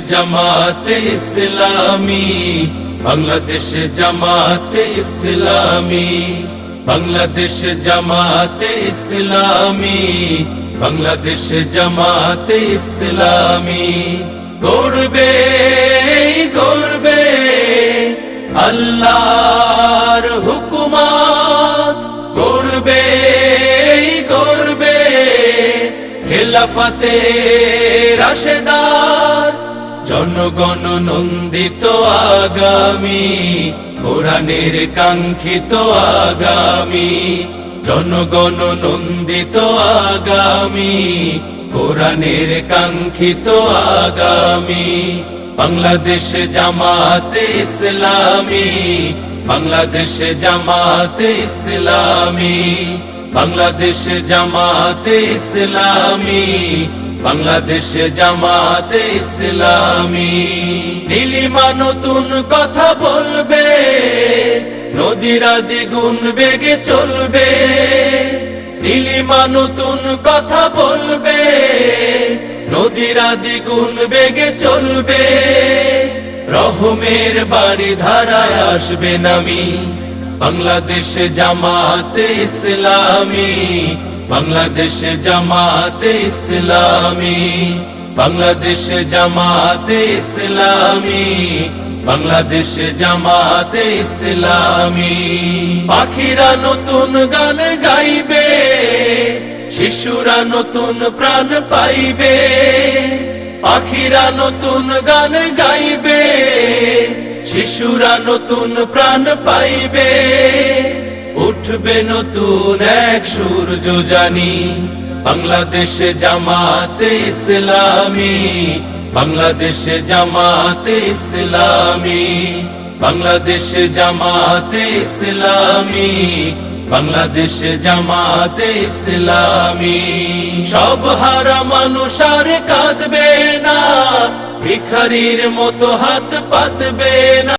জামাতে ইসলামী, বাংলাদেশ জামাতে ইসলামী, বাংলাদেশ জামাতে ইসলামী, বাংলাদেশ জামাতে ইসলামী। গড়বে গড়বে আল্লাহর হুকুমত, গড়বে গড়বে খেলাফতে রাশেদার, জনগণ নন্দিত আগামী, কোরআনের কাঙ্ক্ষিত আগামী, জনগণ নন্দিত আগামী, কোরআনের কাঙ্ক্ষিত আগামী। বাংলাদেশ জামাতে ইসলামী, বাংলাদেশ জামাতে ইসলামী, বাংলাদেশ জামাতে ইসলামী, বাংলাদেশ জামাতে ইসলামী। নীলিমা নতুন কথা বলবে, নদীরা দ্বিগুণ বেগে চলবে। নীলিমা নতুন কথা বলবে, নদীরা দ্বিগুণ বেগে চলবে। রহমের বাড়ি ধারায় আসবে নামি, বাংলাদেশ জামাতে ইসলামী, বাংলাদেশ জামাতে ইসলামী, বাংলাদেশ জামাতে ইসলামী, বাংলাদেশ জামাতে ইসলামী। পাখিরা নতুন গান গাইবে, শিশুরা নতুন প্রাণ পাইবে। পাখিরা নতুন গান গাইবে, শিশুরা নতুন প্রাণ পাইবে। উঠবে নতুন এক সূর্য জানি, বাংলাদেশ জামাতে ইসলামী, বাংলাদেশ জামাতে ইসলামী, বাংলাদেশ জামাতে ইসলামী, বাংলাদেশ জামাতে ইসলামী। সব হারা মানুষ আর কাঁদবে না, ভিখারির মতো হাত পাতবে না।